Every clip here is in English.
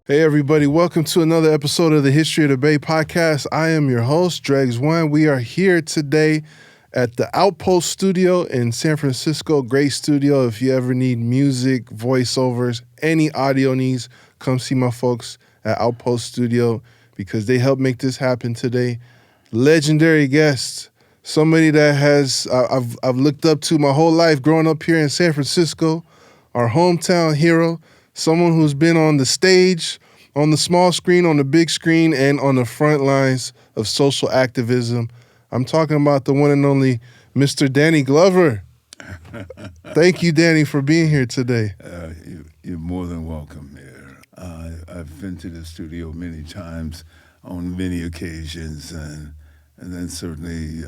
Hey everybody, welcome to another episode of the History of the Bay podcast. I am your host, Dregs1. We are here today at the Outpost Studio in San Francisco. Great studio. If you ever need music, voiceovers, any audio needs, come see my folks at Outpost Studio because they helped make this happen today. Legendary guest, somebody that I've looked up to my whole life growing up here in San Francisco, our hometown hero. Someone who's been on the stage, on the small screen, on the big screen, and on the front lines of social activism. I'm talking about the one and only Mr. Danny Glover. Thank you, Danny, for being here today. You're more than welcome here. I've been to the studio many times on many occasions, and then certainly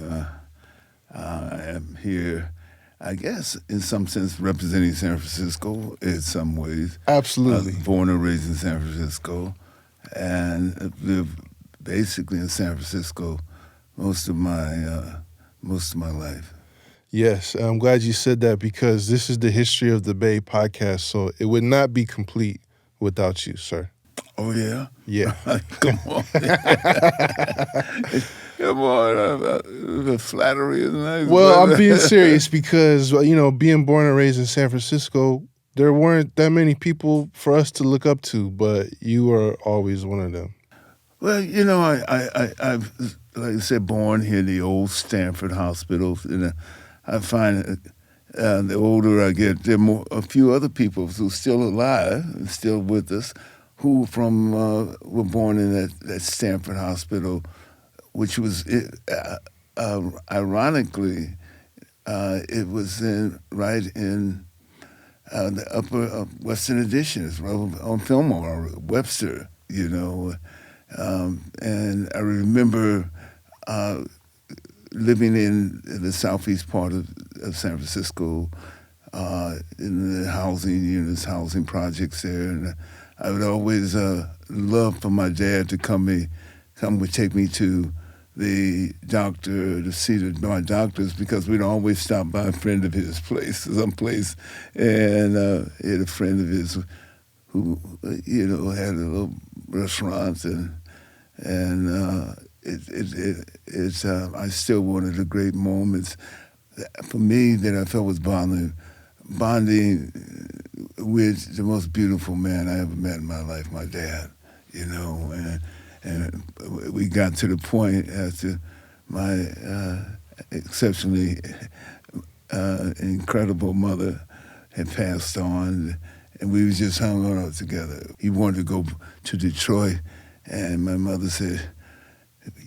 I am here, I guess, in some sense, representing San Francisco in some ways. Absolutely. Born and raised in San Francisco, and lived basically in San Francisco most of my life. Yes, I'm glad you said that because this is the History of the Bay podcast, so it would not be complete without you, sir. Oh, yeah? Yeah. Come on. Come on. The flattery is nice. Well, I'm being serious because, being born and raised in San Francisco, there weren't that many people for us to look up to, but you were always one of them. Well, I've, like I said, born here in the old Stanford Hospital. And I find the older I get, there are a few other people who are still alive and still with us who were born in that Stanford Hospital, which was, ironically, it was right in the upper Western Addition, on Fillmore, Webster, and I remember living in the southeast part of San Francisco, in the housing units, housing projects there, and I would always love for my dad to take me to the doctor, to see my doctors, because we'd always stop by a friend of his place, someplace, and he had a friend of his who, had a little restaurant, and it's I still one of the great moments for me that I felt was bonding with the most beautiful man I ever met in my life, my dad, and we got to the point after my exceptionally incredible mother had passed on, and we just hung on together. He wanted to go to Detroit, and my mother said,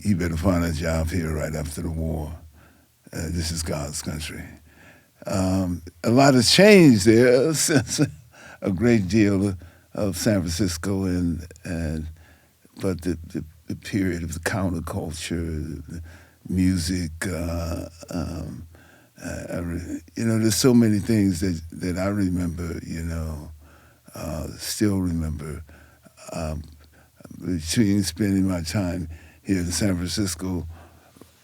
"You better find a job here right after the war. This is God's country." A lot has changed there since a great deal of San Francisco, but the period of the counterculture, the music, there's so many things that I remember, still remember. Between spending my time here in San Francisco,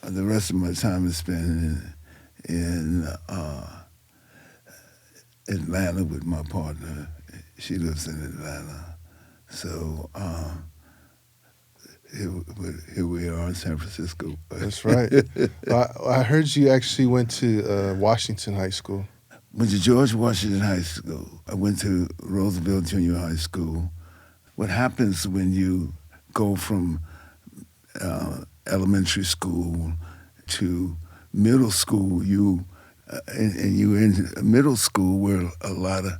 the rest of my time is spent in Atlanta with my partner. She lives in Atlanta. So here we are in San Francisco. That's right. I heard you actually went to Washington High School. Went to George Washington High School. I went to Roosevelt Junior High School. What happens when you go from elementary school to middle school, and you're in middle school where a lot of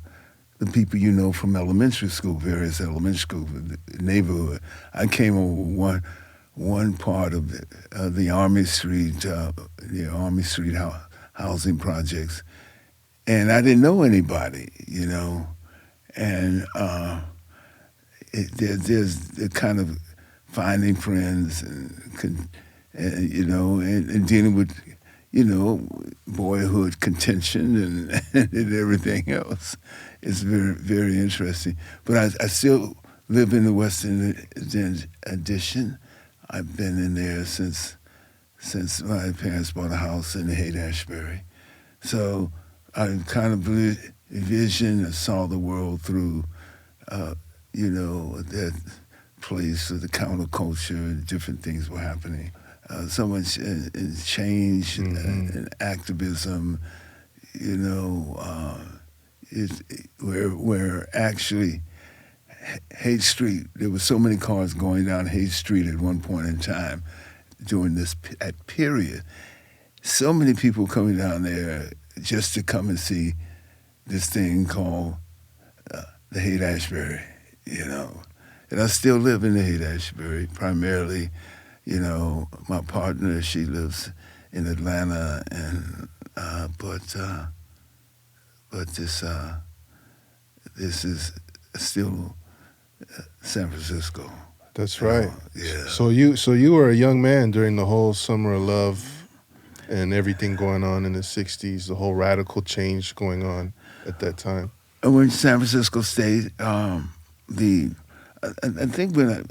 the people you know from elementary school, various elementary schools, the neighborhood. I came over one part of the Army Street, housing projects, and I didn't know anybody, and there's the kind of finding friends and dealing with, boyhood contention and everything else. It's very, very interesting. But I still live in the Western Addition. I've been in there since my parents bought a house in Haight-Ashbury. So I kind of envisioned and saw the world through, that place of the counterculture, different things were happening. So much in change and activism, where actually Haight Street, there were so many cars going down Haight Street at one point in time during that period. So many people coming down there just to come and see this thing called the Haight-Ashbury, And I still live in the Haight-Ashbury, primarily. My partner, she lives in Atlanta, and but this is still San Francisco. That's right. Yeah. So you were a young man during the whole Summer of Love and everything going on in the 60s, the whole radical change going on at that time. I went to San Francisco State. I think when I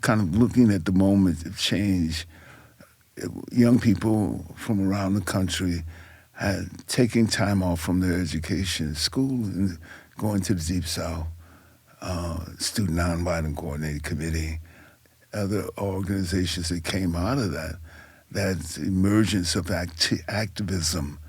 kind of looking at the moment of change, young people from around the country had taken time off from their education, school, and going to the Deep South, Student Nonviolent Coordinating Committee, other organizations that came out of that emergence of activism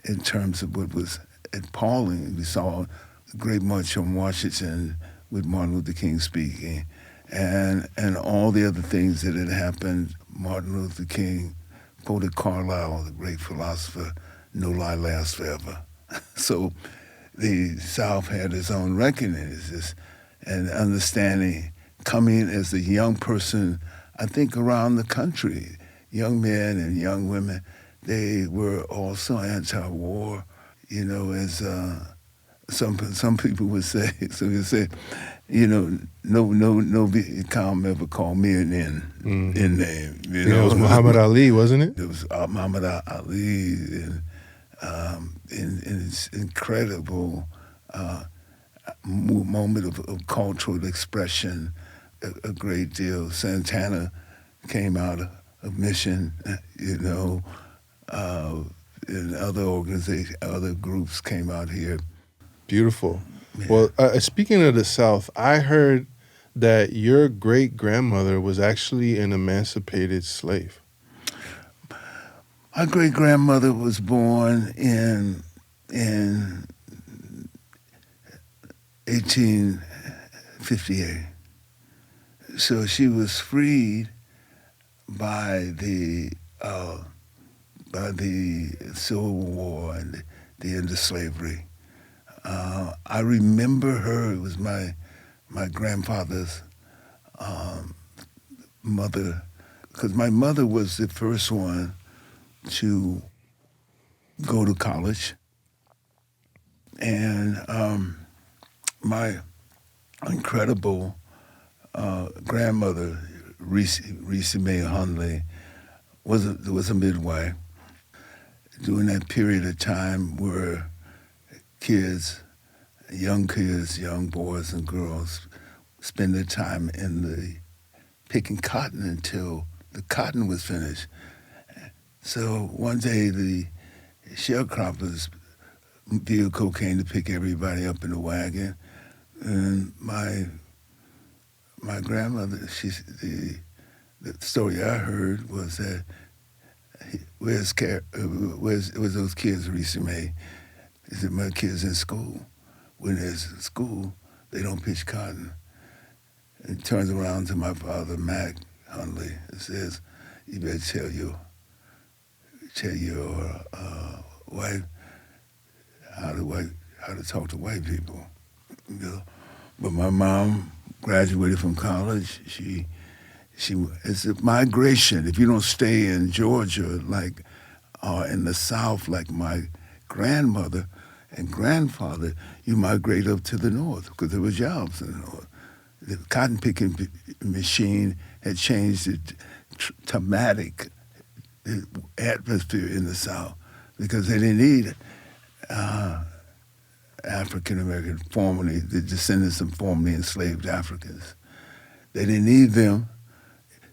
in terms of what was appalling. We saw a great march on Washington with Martin Luther King speaking, and all the other things that had happened. Martin Luther King quoted Carlyle, the great philosopher, "No lie lasts forever." So the South had its own reckoning and understanding coming as a young person, I think around the country, young men and young women, they were also anti-war, as some people would say. So they say, no Vietcong ever called me an in name. It was Muhammad Ali, wasn't it? It was Muhammad Ali, in his incredible moment of cultural expression, a great deal. Santana came out of Mission, and other organizations, other groups came out here. Beautiful. Yeah. Well, speaking of the South, I heard that your great-grandmother was actually an emancipated slave. My great-grandmother was born in 1858. So she was freed by the Civil War and the end of slavery. I remember her. It was my grandfather's mother, because my mother was the first one to go to college, and my incredible grandmother, Reese May Hundley, was a midwife during that period of time where young boys and girls, spend their time picking cotton until the cotton was finished. So one day the sharecroppers vehicle came to pick everybody up in the wagon, and my grandmother, the story I heard was that where's those kids recently? He said, my kids in school. When there's school, they don't pitch cotton. And he turns around to my father, Mac Hundley, and says, you better tell your wife how to talk to white people. But my mom graduated from college. It's a migration. If you don't stay in Georgia, like in the South, like my grandmother and grandfather, you migrate up to the north because there were jobs in the north. The cotton picking machine had changed the traumatic atmosphere in the South because they didn't need African American, the descendants of formerly enslaved Africans. They didn't need them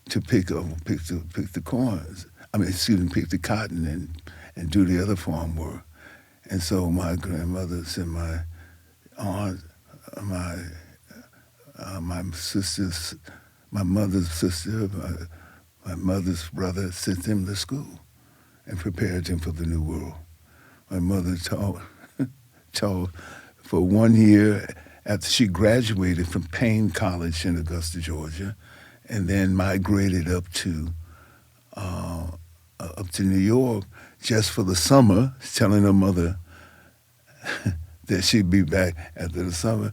to pick the corns. Pick the cotton and do the other farm work. And so my grandmother and my aunt, my my mother's sister, my mother's brother sent them to school and prepared them for the new world. My mother taught for 1 year after she graduated from Payne College in Augusta, Georgia, and then migrated up to New York just for the summer, telling her mother that she'd be back after the summer.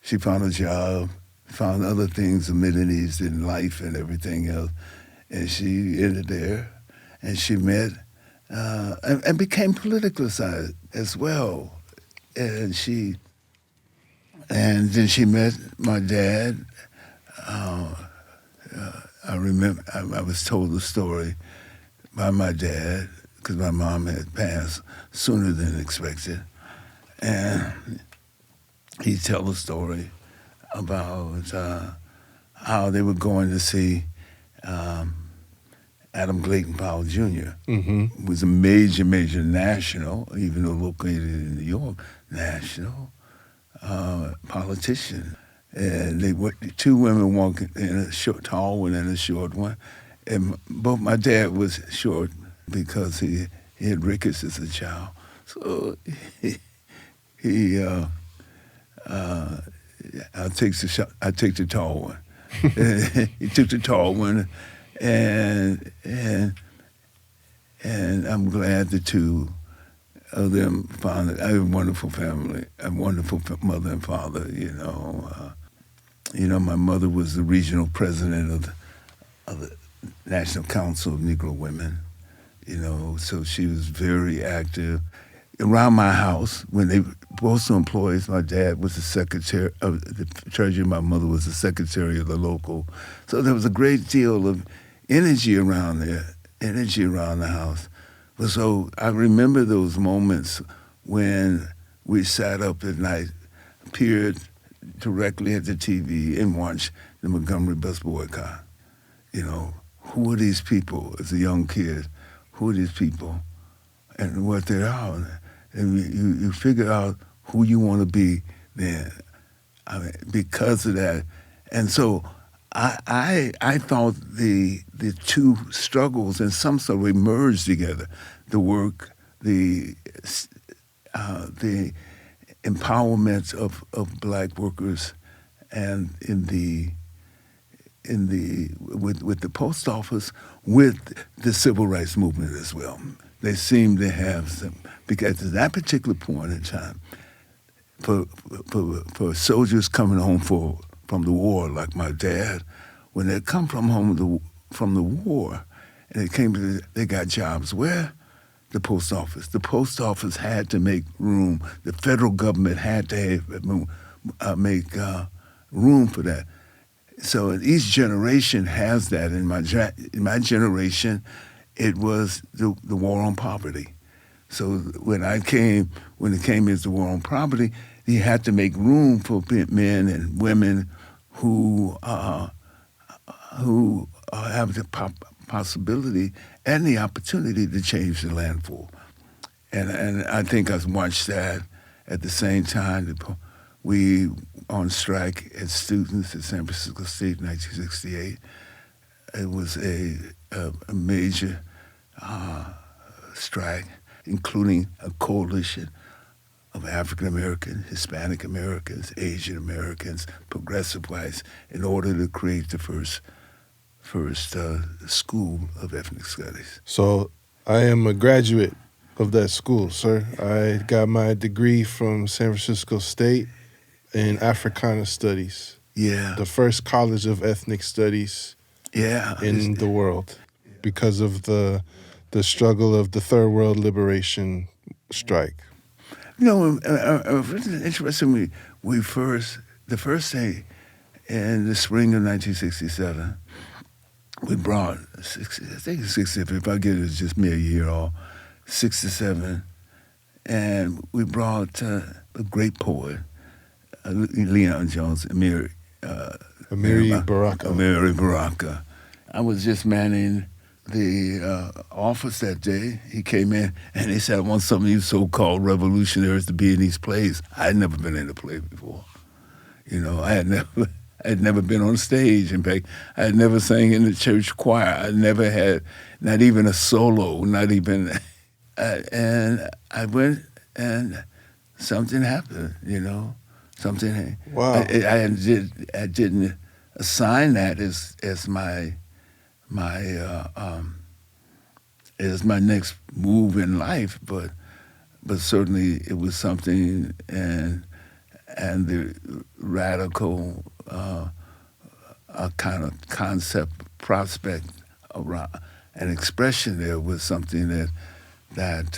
She found a job, found other things, amenities in life and everything else, and she ended there, and she met and became politicized as well, and then she met my dad. I remember I was told the story by my dad because my mom had passed sooner than expected, and he tell a story about how they were going to see Adam Clayton Powell Jr. Mm-hmm. Was a major national, even though located in New York, national politician. And they were two women walking, in a tall one and a short one. And both my dad was short because he had rickets as a child. So I take the tall one. He took the tall one, and I'm glad the two of them found it. I have a wonderful family, a wonderful mother and father. My mother was the regional president of the National Council of Negro Women. So she was very active. Around my house, when they postal employees, my dad was the secretary of the treasury, my mother was the secretary of the local. So there was a great deal of energy around there, energy around the house. So I remember those moments when we sat up at night, peered directly at the TV and watched the Montgomery bus boycott. Who are these people as a young kid? Who are these people and what they are? And you figure out who you want to be then, because of that. And so I thought the two struggles in some sort of emerged together. The work, the empowerment of black workers, and with the post office, with the civil rights movement as well. They seem to have some, because at that particular point in time, for soldiers coming home from the war, like my dad, when they come from the war, and they got jobs where? The post office. The post office had to make room. The federal government had to make room for that. So each generation has that. In my generation, it was the war on poverty. So when it came as the war on poverty, you had to make room for men and women who have the possibility and the opportunity to change the land for. And I think I watched that at the same time. We on strike as students at San Francisco State in 1968. It was a major strike, including a coalition of African Americans, Hispanic Americans, Asian Americans, progressive whites, in order to create the first school of ethnic studies. So I am a graduate of that school, sir. I got my degree from San Francisco State in Africana Studies. Yeah. The first college of ethnic studies in the world, because of the struggle of the Third World Liberation strike. Interestingly, the first day in the spring of 1967, we brought, I think it's 67, if I get it, it's just me a year off, 67, and we brought a great poet, Leon Jones, Amiri Baraka. I was just manning the office that day. He came in and he said, I want some of you so-called revolutionaries to be in these plays. I had never been in a play before. I I had never been on stage. In fact, I had never sang in the church choir. I never had, not even a solo, not even. And I went, and something happened. Something. Wow. I didn't assign that as my as my next move in life, but certainly it was something, and the radical kind of concept prospect around an expression there was something that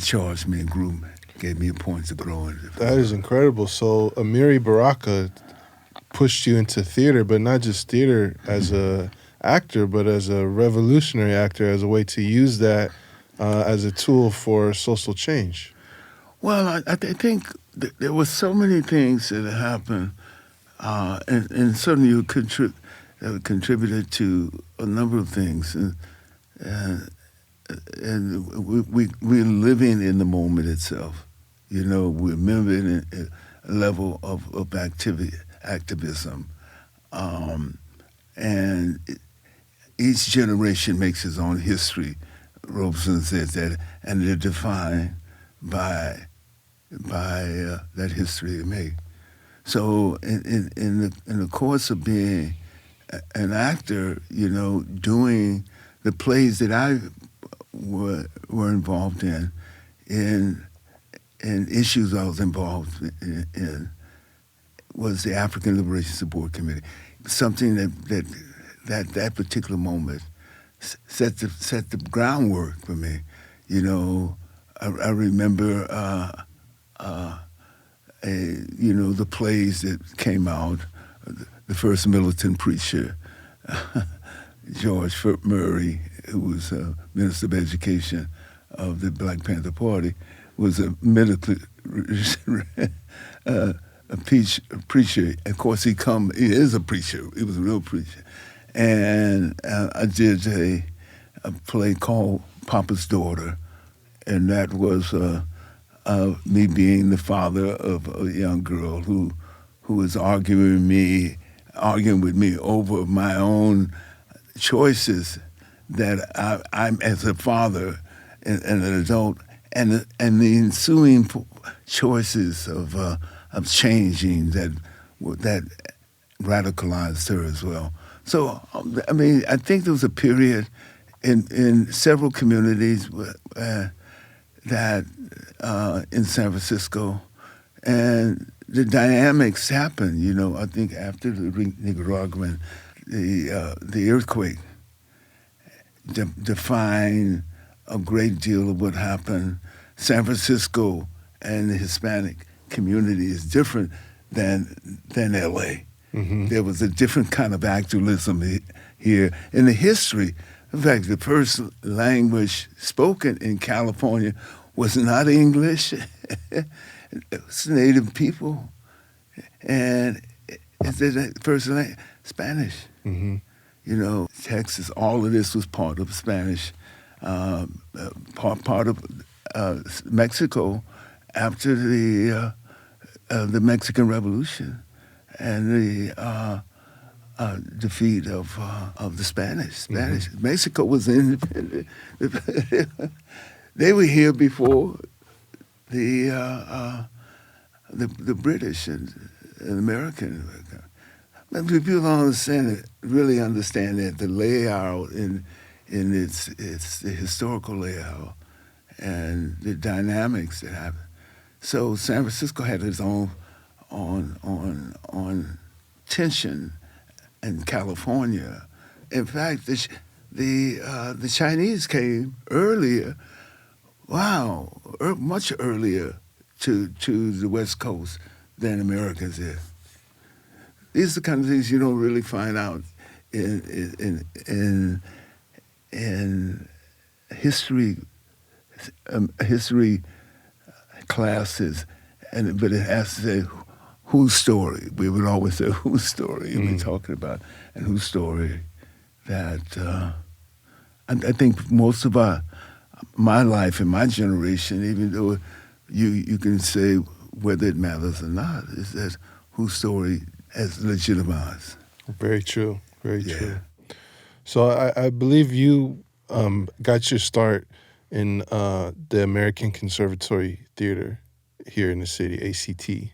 charged me and grew me, gave me a point to grow in. That is incredible. So Amiri Baraka pushed you into theater, but not just theater as a actor, but as a revolutionary actor, as a way to use that as a tool for social change. Well, I think there were so many things that happened, and certainly you contributed to a number of things, and we're living in the moment itself. We're living in a level of activism, and each generation makes its own history. Robeson says that, and they're defined by that history they make. So in the course of being an actor, doing the plays that I were involved in issues I was involved in was the African Liberation Support Committee. Something that particular moment set the groundwork for me. I remember the plays that came out. The first militant preacher, George Murray, who was Minister of Education of the Black Panther Party, was a militant preacher. Of course, he is a preacher. He was a real preacher. And I did a play called Papa's Daughter, and that was me being the father of a young girl who was arguing with me over my own choices that I'm as a father and an adult, and the ensuing choices of changing that radicalized her as well. So I think there was a period in several communities that in San Francisco, and the dynamics happened. I think after the Nicaraguan, the earthquake defined a great deal of what happened. San Francisco and the Hispanic community is different than L.A. Mm-hmm. There was a different kind of activism here. In the history, in fact, the first language spoken in California was not English. It was Native people. And it's the first language, Spanish. Mm-hmm. Texas, all of this was part of Spanish, part of Mexico after the Mexican Revolution and the defeat of the Spanish. Mm-hmm. Mexico was independent. They were here before the British and American. But people don't really understand that the layout in its the historical layout and the dynamics that happen. So San Francisco had its own on tension, and California. In fact, the Chinese came earlier. Wow, much earlier to the West Coast than Americans did. These are the kind of things you don't really find out in history classes, but it has to say whose story. We would always say whose story we're talking about, and whose story that I think most of my life and my generation, even though you can say whether it matters or not, is that whose story has legitimized. Very true. Very Yeah. true. So I believe you got your start in the American Conservatory Theater here in the city, ACT.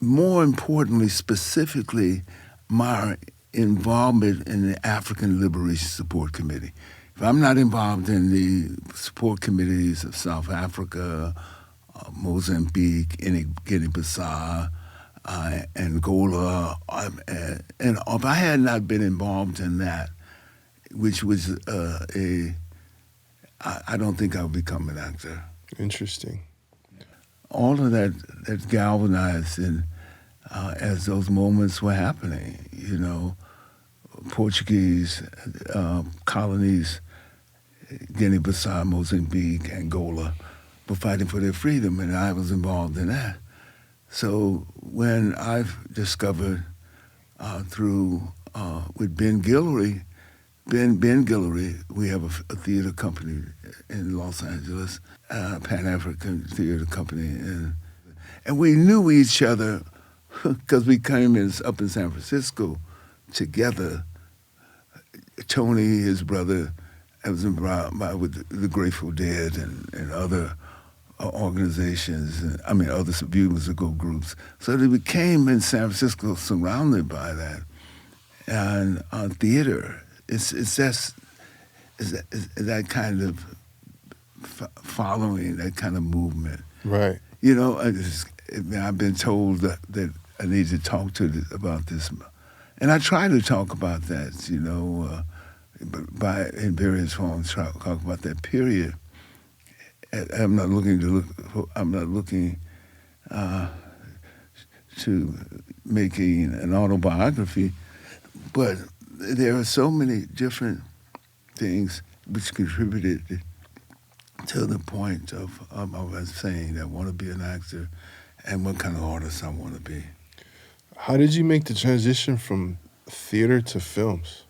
More importantly, specifically, my involvement in the African Liberation Support Committee. If I'm not involved in the support committees of South Africa, Mozambique, Guinea-Bissau, Angola, and if I had not been involved in that, which was I don't think I would become an actor. Interesting. All of that galvanized as those moments were happening, Portuguese colonies, Guinea-Bissau, Mozambique, Angola, were fighting for their freedom, and I was involved in that. So when I've discovered with Ben Guillory, we have a theater company in Los Angeles, Pan-African Theater Company, and we knew each other because we came up in San Francisco together. Tony, his brother, was involved with the Grateful Dead and other organizations, other musical groups. So they became in San Francisco surrounded by that. And theater, it's that kind of following, that kind of movement. Right. I've been told that I need to talk about this. And I try to talk about that, in various forms, talk about that period. I'm not looking to making an autobiography, but there are so many different things which contributed to the point of I was saying that I want to be an actor and what kind of artist I want to be. How did you make the transition from theater to films?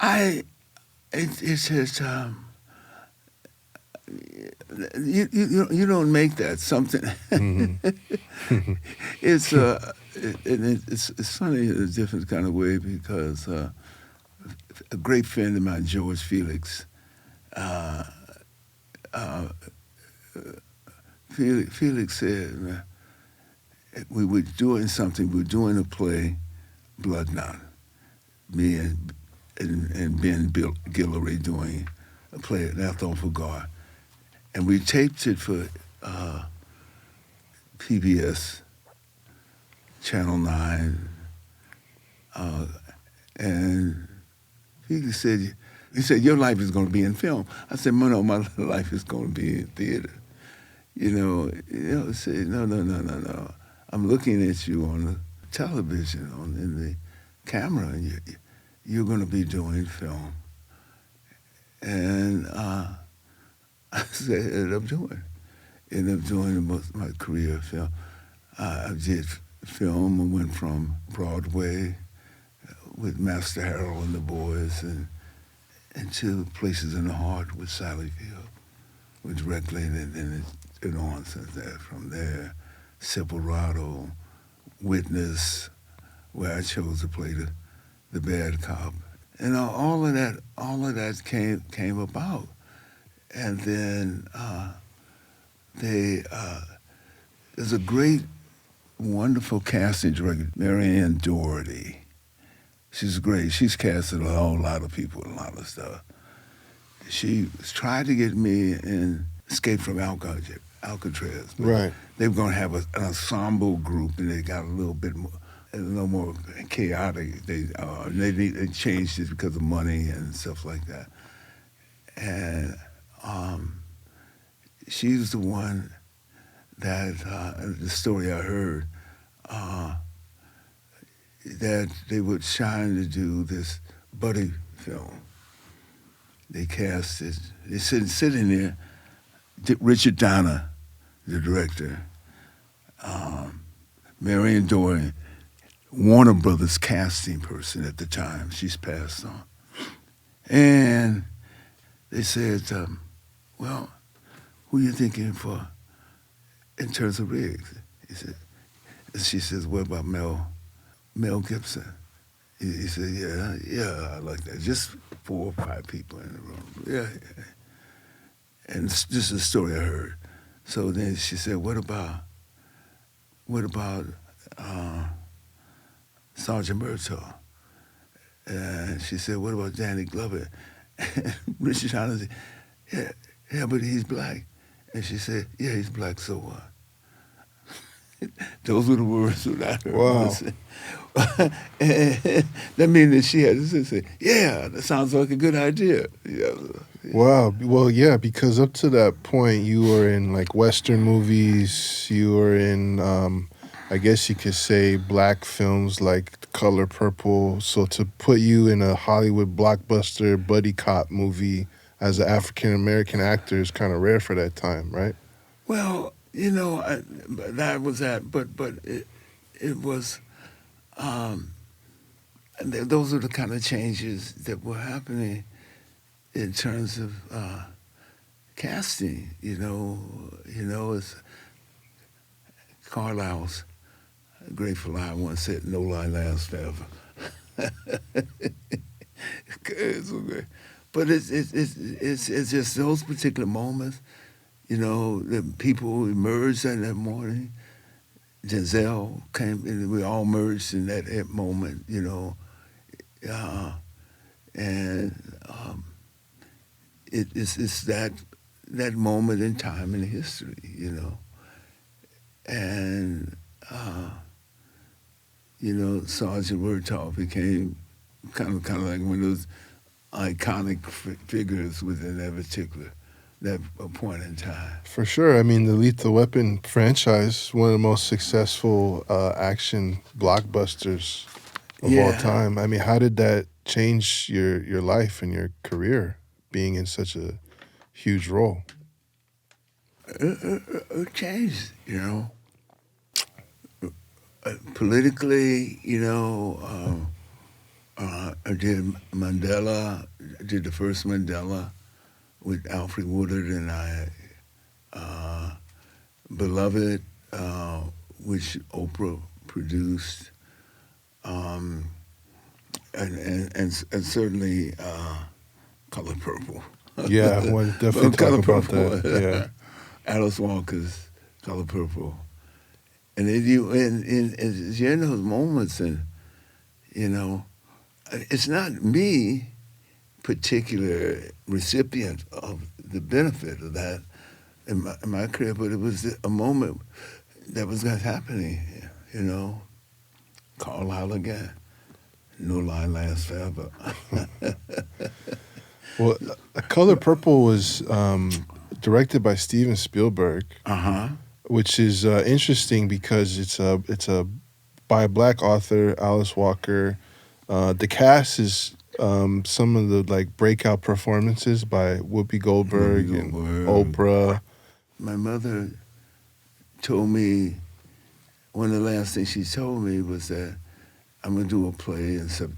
It's just you don't make that something. Mm-hmm. It's funny in a different kind of way because a great friend of mine, George Felix, Felix said we were doing something. We were doing a play, Blood Knot. Me and Ben Guillory doing a play at Ethel Fugard. And we taped it for PBS, Channel 9. And he said, your life is going to be in film. I said, no, my life is going to be in theater. Say, no. I'm looking at you on the television, in the camera, and you're going to be doing film. And I said, ended up doing most of my career film. I did film and went from Broadway with Master Harold and the Boys and into Places in the Heart with Sally Field, with Reckley, and then it on since that. From there, Silverado, Witness, where I chose to play the bad cop, and all of that came about, and then there's a great, wonderful casting director, Marianne Doherty. She's great. She's casted a whole lot of people and a lot of stuff. She tried to get me in Escape from Alcatraz. Right. They were going to have an ensemble group, and they got a little more chaotic. They changed it because of money and stuff like that. And she's the one that the story I heard that they were trying to do this buddy film. They cast it. They sitting there. Richard Donner, the director, Marianne Doherty, Warner Brothers casting person at the time. She's passed on. And they said, well, who are you thinking for in terms of Riggs. He said, and she says, what about Mel Gibson? He said, yeah, I like that. Just 4 or 5 people in the room. Yeah. And this is a story I heard. So then she said, what about Sergeant Murtaugh? And she said, what about Danny Glover? And Richard Honor said, yeah, but he's black. And she said, yeah, he's black, so what? Those were the words that I heard. Wow. That means that she had to say, yeah, that sounds like a good idea. Yeah. Wow. Well, yeah, because up to that point, you were in like Western movies. You were in, I guess you could say, black films like Color Purple. So to put you in a Hollywood blockbuster buddy cop movie as an African American actor is kind of rare for that time, right? Well, that was that, but it was. Those are the kind of changes that were happening in terms of casting. As Carlisle's Grateful Eye once said, "No lie lasts forever." It's okay. But it's just those particular moments. The people emerged in that morning. Giselle came, and we all merged in that moment, it's that moment in time in history, and Sergeant Murtaugh became kind of like one of those iconic figures within that point in time. For sure. I mean, the Lethal Weapon franchise, one of the most successful action blockbusters of all time. I mean, how did that change your life and your career, being in such a huge role? It changed, politically, I did Mandela, I did the first Mandela with Alfred Woodard, and I, Beloved, which Oprah produced, and certainly Color Purple. Yeah, I want to definitely talk about that. Yeah, Alice Walker's Color Purple, and then you're in those moments, and it's not me, particular recipient of the benefit of that in my career, but it was a moment that was happening, Carlisle again. No lie lasts forever. Well, Color Purple was directed by Steven Spielberg, which is interesting because it's by a black author, Alice Walker. The cast is some of the breakout performances by Whoopi Goldberg and Oprah. My mother told me, one of the last things she told me was that I'm going to do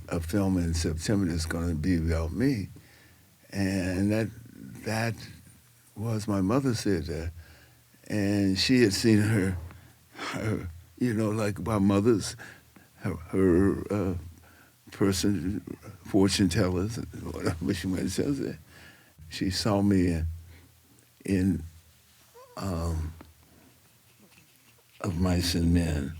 a film in September that's going to be about me. And that was, my mother said that. And she had seen her like my mother's, her person, fortune tellers, whatever she might say that. She saw me in Of Mice and Men,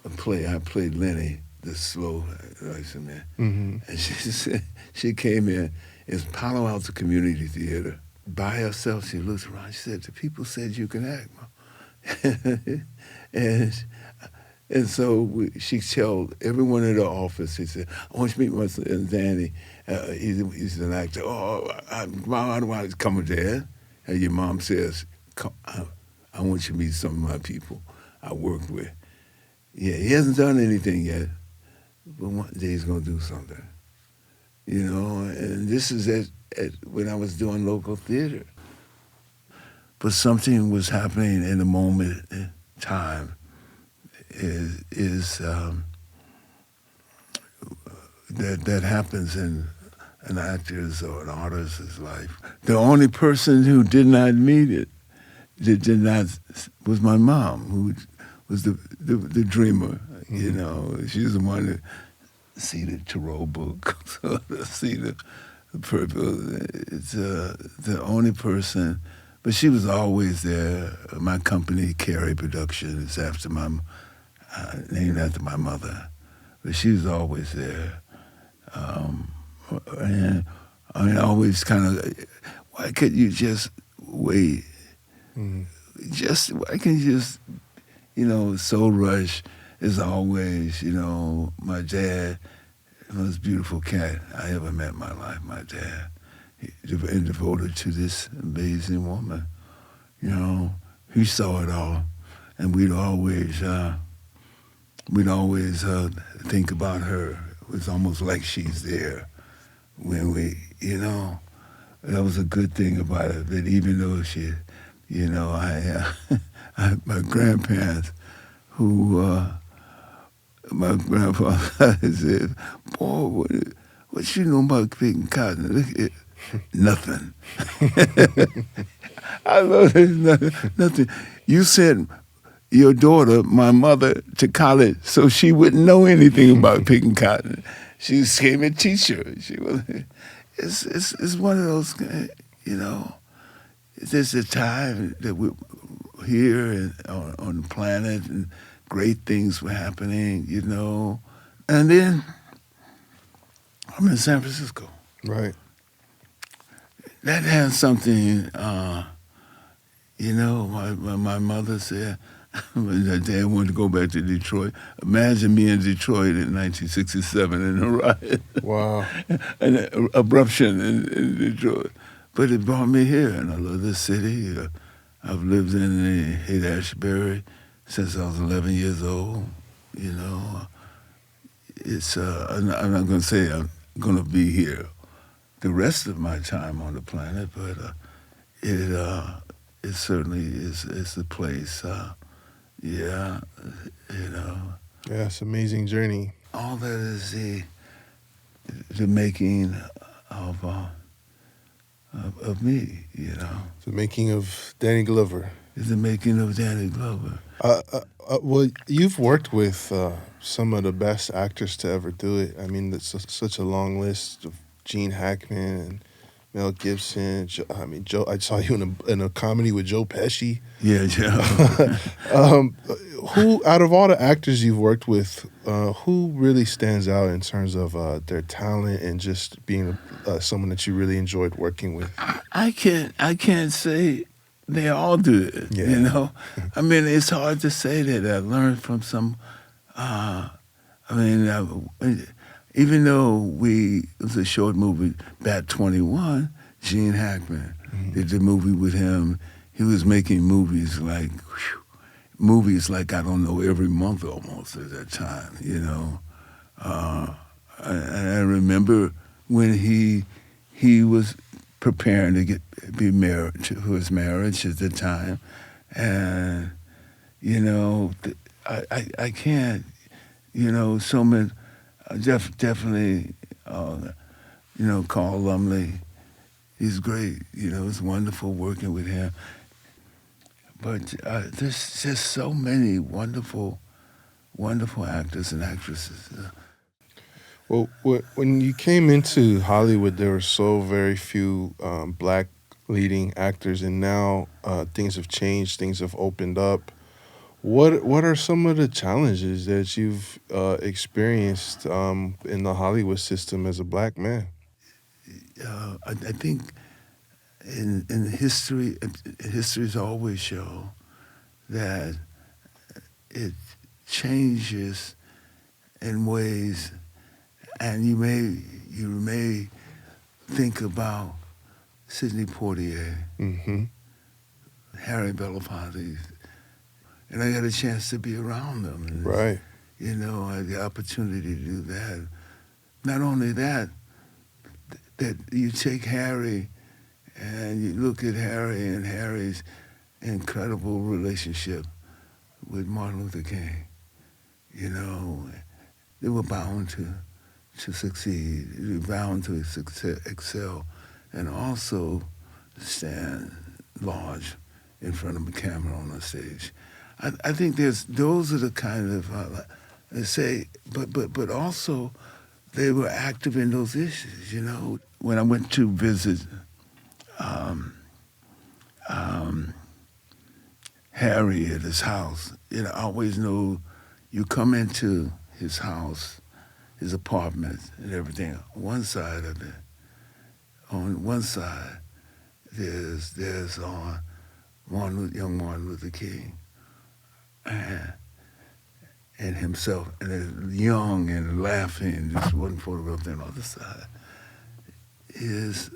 a play. I played Lenny, the slow Mice and Men. Mm-hmm. And she said, she came in, it's Palo Alto Community Theater. By herself, she looked around, she said, the people said you can act, Mom. And so she told everyone in the office, she said, I want you to meet my son, Danny. He's an actor. Mom, I don't want to come there. And your mom says, I want you to meet some of my people I work with. Yeah, he hasn't done anything yet, but one day he's going to do something. And this is when I was doing local theater. But something was happening in the moment in time that happens in an actor's or an artist's life. The only person who did not meet it did not was my mom, who was the dreamer. You know, she was the one that see the tarot book, see the purpose. It's the only person, but she was always there. My company, Carey Productions, named after my mother, but she was always there. And I mean, always kind of, why could you just wait? Why can't you just, so rush as always, my dad, the most beautiful cat I ever met in my life, my dad, and devoted to this amazing woman, he saw it all, and we'd always think about her. It was almost like she's there when we, that was a good thing about it, that even though she, my grandparents, who, my grandfather said, boy, what you know about picking cotton? Look at nothing. I love it, nothing. You sent your daughter, my mother, to college so she wouldn't know anything about picking cotton. She became a teacher. It's one of those, there's a time that we're here and on the planet and great things were happening, And then I'm in San Francisco. Right. That has something, my mother said, my dad wanted to go back to Detroit. Imagine me in Detroit in 1967 in a riot. Wow. An eruption in Detroit. But it brought me here, and I love this city. I've lived in Haight-Ashbury since I was 11 years old. It's I'm not going to say I'm going to be here the rest of my time on the planet, but it certainly is a place. Yeah, Yeah, it's an amazing journey. All that is the making of me. The making of Danny Glover. It's the making of Danny Glover. Well, you've worked with some of the best actors to ever do it. I mean, it's such a long list of Gene Hackman and Mel Gibson. Joe. I saw you in a comedy with Joe Pesci. Yeah. Who, out of all the actors you've worked with, who really stands out in terms of their talent and just being someone that you really enjoyed working with? I can't say they all do it. Yeah. I mean, it's hard to say that. I learned from some. Even though it was a short movie, Bat 21, Gene Hackman did the movie with him. He was making movies like I don't know, every month almost at that time, I remember when he was preparing to be married for his marriage at the time, and I can't, so many. Definitely, Carl Lumley. He's great. It's wonderful working with him. But there's just so many wonderful, wonderful actors and actresses. Well, when you came into Hollywood, there were so very few black leading actors, and now things have changed. Things have opened up. What are some of the challenges that you've experienced in the Hollywood system as a black man? I think in history's always show that it changes in ways, and you may think about Sidney Portier, Harry Belafonte. And I got a chance to be around them. And right. I had the opportunity to do that. Not only that you take Harry and you look at Harry and Harry's incredible relationship with Martin Luther King. They were bound to succeed. They were bound to excel and also stand large in front of a camera on a stage. I think those are the kind of they say, but also they were active in those issues. You know, when I went to visit Harry at his house, you know, I always know you come into his house, his apartment, and everything. On one side, there's young Martin Luther King, and himself, and they're young and laughing. Just one photograph. On the other side is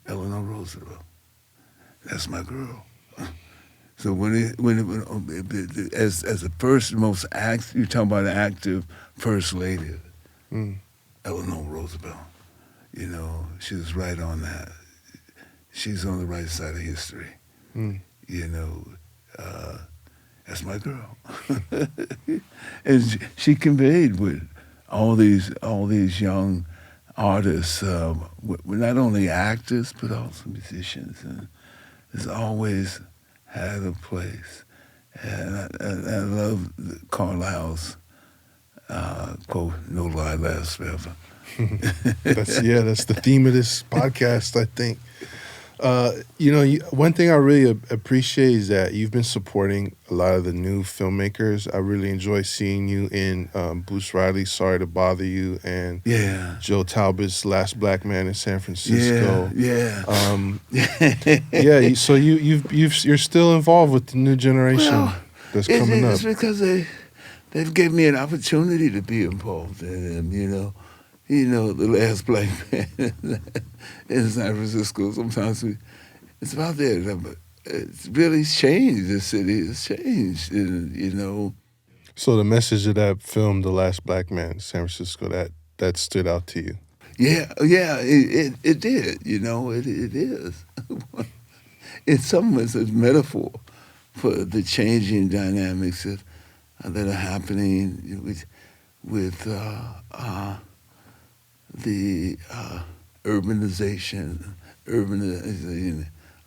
Eleanor Roosevelt. That's my girl. So as the first most you talk about an active first lady, Eleanor Roosevelt. You know, she was right on that. She's on the right side of history. You know, that's my girl. And she conveyed with all these young artists, we're not only actors but also musicians, and it's always had a place. And I love Carlyle's quote, "No lie lasts forever." That's the theme of this podcast, I think. You know, one thing I really appreciate is that you've been supporting a lot of the new filmmakers. I really enjoy seeing you in Bruce Riley's "Sorry to Bother You" and Joe Talbot's "Last Black Man in San Francisco." So you're still involved with the new generation that's coming up. It's because they've given me an opportunity to be involved in them. You know, the last black man in San Francisco. Sometimes it's about that. But it's really changed. The city has changed. You know. So the message of that film, "The Last Black Man in San Francisco," that stood out to you. Yeah, it did. You know, it is. In some ways, it's a metaphor for the changing dynamics that are happening with the urbanization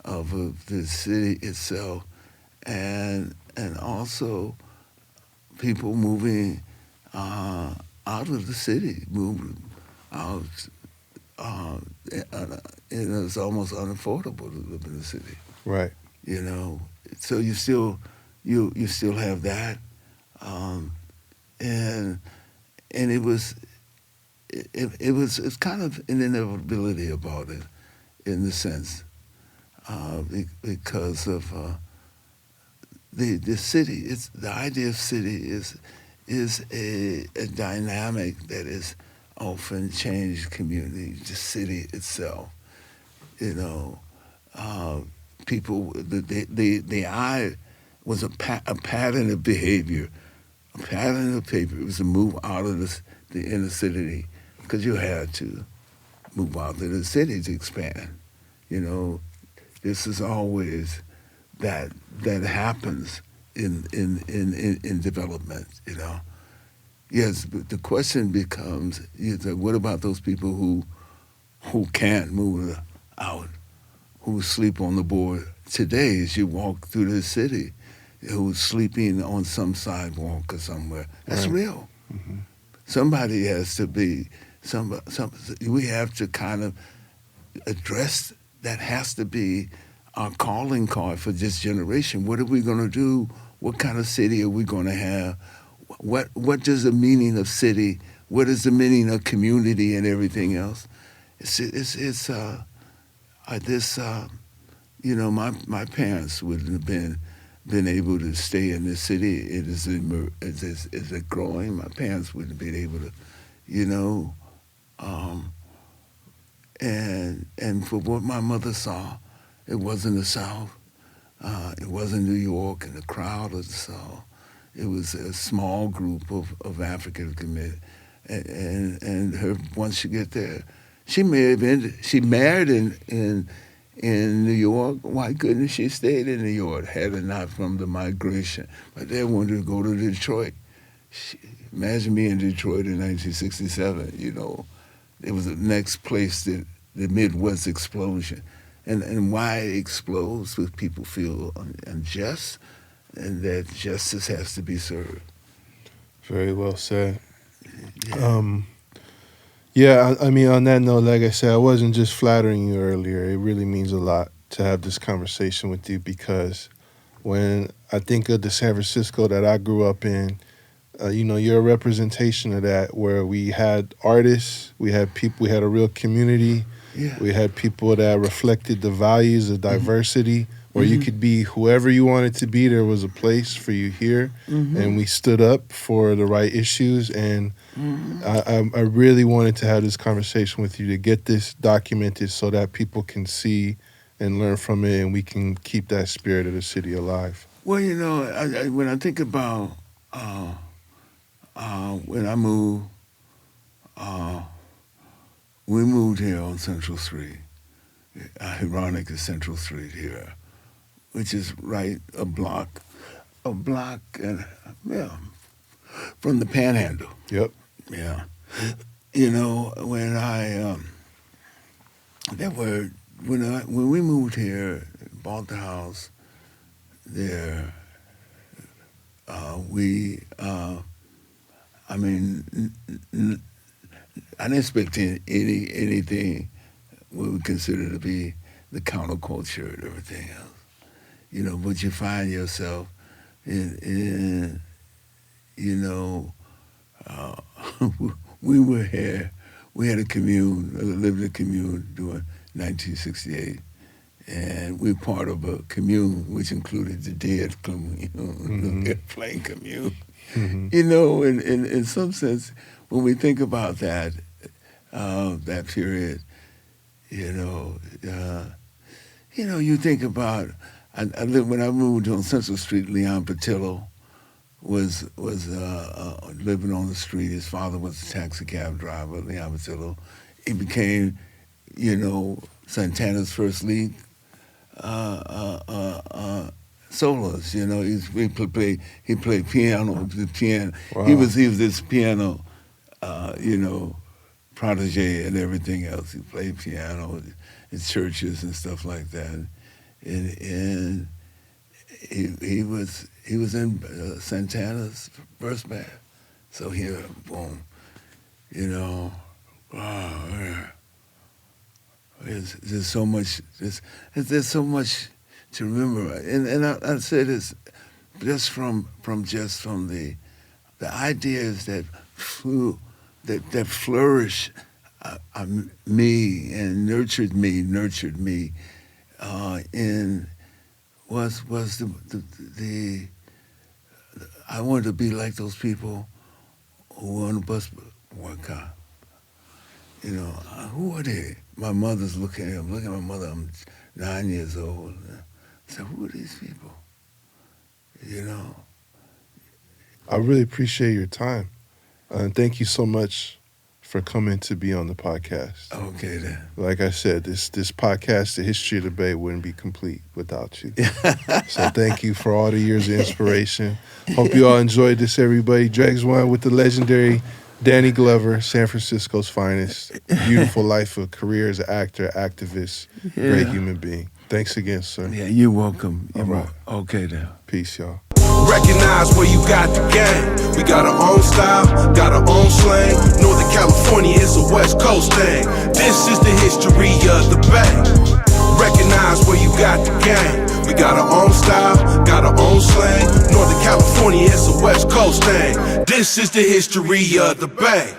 of the city itself, and also people moving out of the city, moving out. It's almost unaffordable to live in the city. Right. You know, so you still have that, and it's kind of an inevitability about it, in the sense, because of the city. It's the idea of city is a dynamic that is often changed community. The city itself, you know, people. The eye was a pattern of behavior, a pattern of behavior. It was a move out of the inner city, because you had to move out of the city to expand. You know, this is always that happens in development. You know, yes. But the question becomes, what about those people who can't move out, who sleep on the board today as you walk through the city, who's sleeping on some sidewalk or somewhere? That's real. Mm-hmm. Somebody has to be. We have to kind of address that. Has to be our calling card for this generation. What are we going to do? What kind of city are we going to have? What does the meaning of city? What is the meaning of community and everything else? You know, my parents wouldn't have been able to stay in this city. It is growing. My parents wouldn't have been able to, you know. And for what my mother saw, it wasn't the South. It wasn't New York and the crowd of the South. It was a small group of African community. And her, once she get there, she married in New York. Why couldn't she stayed in New York had it not from the migration? But they wanted to go to Detroit. Imagine me in Detroit in 1967, you know. It was the next place that the Midwest explosion. and why it explodes when people feel unjust, and that justice has to be served. Very well said. Yeah. Yeah, I mean, on that note, like I said, I wasn't just flattering you earlier. It really means a lot to have this conversation with you, because when I think of the San Francisco that I grew up in, you're a representation of that, where we had artists, we had people, we had a real community, we had people that reflected the values of diversity, where you could be whoever you wanted to be. There was a place for you here, and we stood up for the right issues. And I really wanted to have this conversation with you to get this documented so that people can see and learn from it, and we can keep that spirit of the city alive. Well, when I think about when I moved, we moved here on Central Street. Ironic is Central Street here, which is right a block and from the Panhandle. Yep. Yeah. When we moved here, bought the house there, I didn't expect anything we would consider to be the counterculture and everything else. But you find yourself in we were here. We had a commune, lived in a commune during 1968, and we were part of a commune which included the dead commune, the airplane commune. In some sense, when we think about that period, you think about. When I moved on Central Street, Leon Patillo was living on the street. His father was a taxi cab driver, Leon Patillo. He became, Santana's first lead soloist. He played piano. The piano. Wow. He was this piano, protege and everything else. He played piano in churches and stuff like that. And he was in Santana's first band. So here, boom, wow, yeah. There's so much. There's so much to remember, and I say this just from the ideas that flourish me and nurtured me. Was the I wanted to be like those people who were on the bus boycott. Who are they? My mother's looking at my mother. I'm 9 years old. I said, who are these people? I really appreciate your time. And thank you so much for coming to be on the podcast. Okay, then. Like I said, this podcast, The History of the Bay, wouldn't be complete without you. So thank you for all the years of inspiration. Hope you all enjoyed this, everybody. Dregs One with the legendary Danny Glover, San Francisco's finest. Beautiful life, a career as an actor, activist, great human being. Thanks again, sir. Yeah, you're welcome. All right. Okay, then. Peace, y'all. Recognize where you got the game. We got our own style, got our own slang. Northern California is a West Coast thing. This is the history of the Bay. Recognize where you got the game. We got our own style, got our own slang. Northern California is a West Coast thing. This is the history of the Bay.